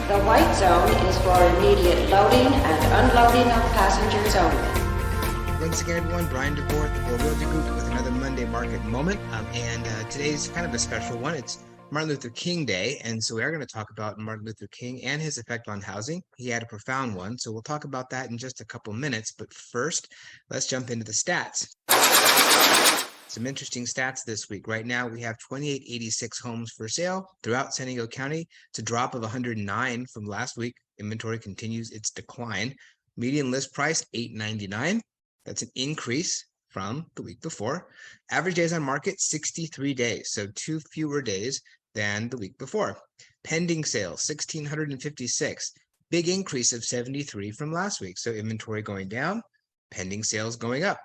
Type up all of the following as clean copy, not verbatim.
The white zone is for immediate loading and unloading of passengers only. Once again, everyone, Bryan Devore, the Realty Group, with another Monday Market Moment. Today's kind of a special one. It's Martin Luther King Day, and so we are going to talk about Martin Luther King and his effect on housing. He had a profound one, so we'll talk about that in just a couple minutes. But first, let's jump into the stats. Some interesting stats this week. Right now, we have 2886 homes for sale throughout San Diego County. It's a drop of 109 from last week. Inventory continues its decline. Median list price, $899. That's an increase from the week before. Average days on market, 63 days, so 2 fewer days than the week before. Pending sales, 1,656. Big increase of 73 from last week. So inventory going down, pending sales going up.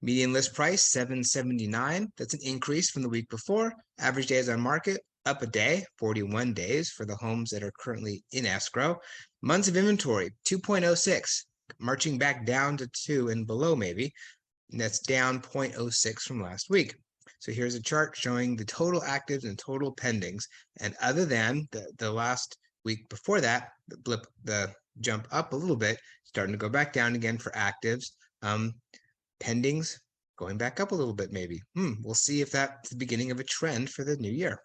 Median list price, $779. That's an increase from the week before. Average days on market, up a day, 41 days for the homes that are currently in escrow. Months of inventory, 2.06, marching back down to 2 and below maybe. And that's down 0.06 from last week. So here's a chart showing the total actives and total pendings. And other than the last week before that, the jump up a little bit, starting to go back down again for actives. Pendings going back up a little bit, maybe. We'll see if that's the beginning of a trend for the new year.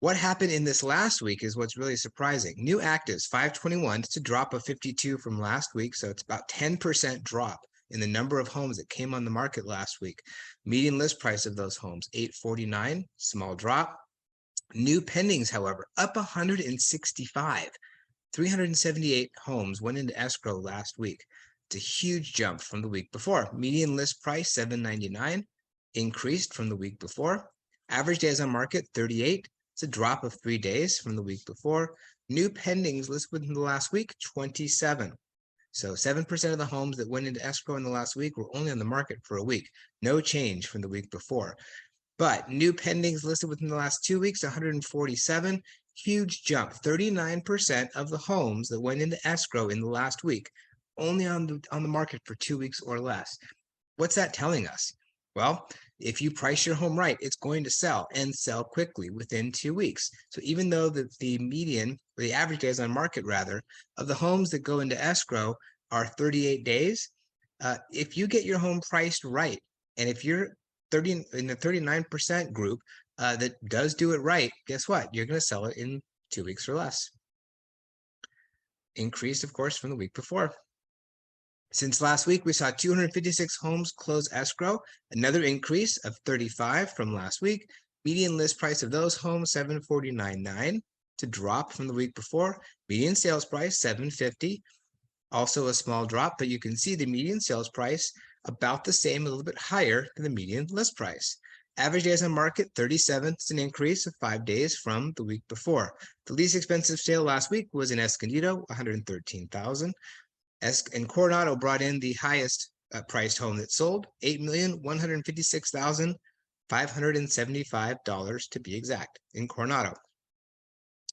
What happened in this last week is what's really surprising. New actives, 521. It's a drop of 52 from last week, so it's about 10% drop in the number of homes that came on the market last week. Median list price of those homes, $849, small drop. New pendings, however, up 165. 378 homes went into escrow last week. It's a huge jump from the week before. Median list price, $799, increased from the week before. Average days on market, 38. It's a drop of 3 days from the week before. New pendings listed within the last week, 27. So 7% of the homes that went into escrow in the last week were only on the market for a week. No change from the week before. But new pendings listed within the last 2 weeks, 147. Huge jump. 39% of the homes that went into escrow in the last week only on the market for 2 weeks or less. What's that telling us? Well, if you price your home right, it's going to sell and sell quickly within 2 weeks. So even though the median, or the average days on market rather, of the homes that go into escrow are 38 days, if you get your home priced right, and if you're in the 39% group that does do it right, guess what? You're going to sell it in 2 weeks or less. Increased, of course, from the week before. Since last week, we saw 256 homes close escrow, another increase of 35 from last week. Median list price of those homes, $749.9, to drop from the week before. Median sales price, $750, also a small drop, but you can see the median sales price about the same, a little bit higher than the median list price. Average days on market, 37. It's an increase of 5 days from the week before. The least expensive sale last week was in Escondido, $113,000. And Coronado brought in the highest priced home that sold, $8,156,575 to be exact, in Coronado.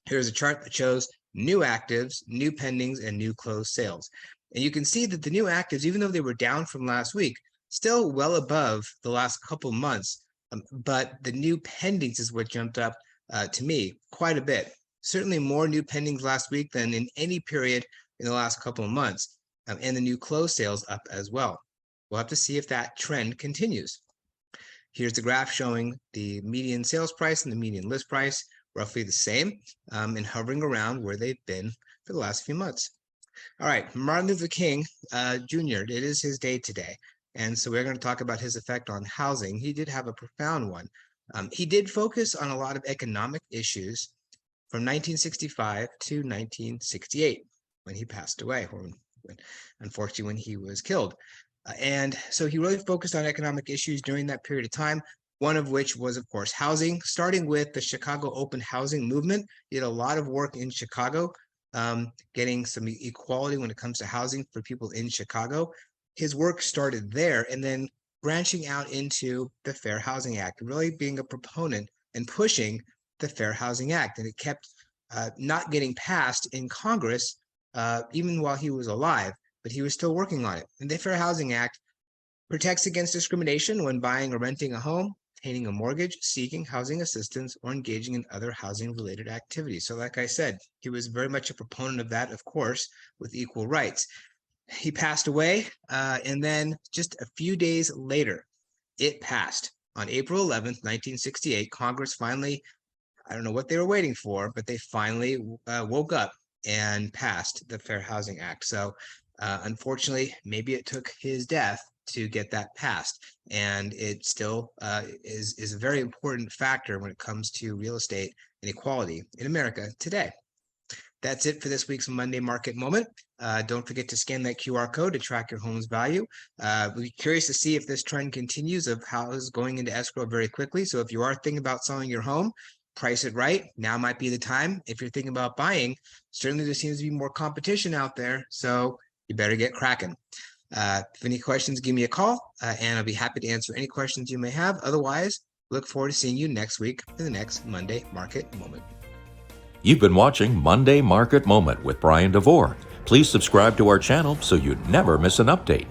Here's a chart that shows new actives, new pendings, and new closed sales. And you can see that the new actives, even though they were down from last week, still well above the last couple months. But the new pendings is what jumped up to me quite a bit. Certainly more new pendings last week than in any period in the last couple of months. And the new closed sales up as well. We'll have to see if that trend continues. Here's the graph showing the median sales price and the median list price, roughly the same, and hovering around where they've been for the last few months. All right, Martin Luther King Jr., it is his day today. And so we're going to talk about his effect on housing. He did have a profound one. He did focus on a lot of economic issues from 1965 to 1968 when he passed away, or unfortunately when he was killed. And so he really focused on economic issues during that period of time, one of which was, of course, housing, starting with the Chicago open housing movement. He did a lot of work in Chicago, getting some equality when it comes to housing for people in Chicago. His work started there and then branching out into the Fair Housing Act, really being a proponent and pushing the Fair Housing Act. And it kept not getting passed in Congress even while he was alive, but he was still working on it. And the Fair Housing Act protects against discrimination when buying or renting a home, obtaining a mortgage, seeking housing assistance, or engaging in other housing-related activities. So like I said, he was very much a proponent of that, of course, with equal rights. He passed away, and then just a few days later, it passed. On April 11th, 1968, Congress finally, I don't know what they were waiting for, but they finally woke up and passed the Fair Housing Act. So unfortunately, maybe it took his death to get that passed. And it still is a very important factor when it comes to real estate inequality in America today. That's it for this week's Monday Market Moment. Don't forget to scan that QR code to track your home's value. We'll be curious to see if this trend continues of houses going into escrow very quickly. So if you are thinking about selling your home, price it right. Now might be the time. If you're thinking about buying, certainly there seems to be more competition out there. So you better get cracking. If any questions, give me a call, and I'll be happy to answer any questions you may have. Otherwise, look forward to seeing you next week in the next Monday Market Moment. You've been watching Monday Market Moment with Bryan Devore. Please subscribe to our channel so you never miss an update.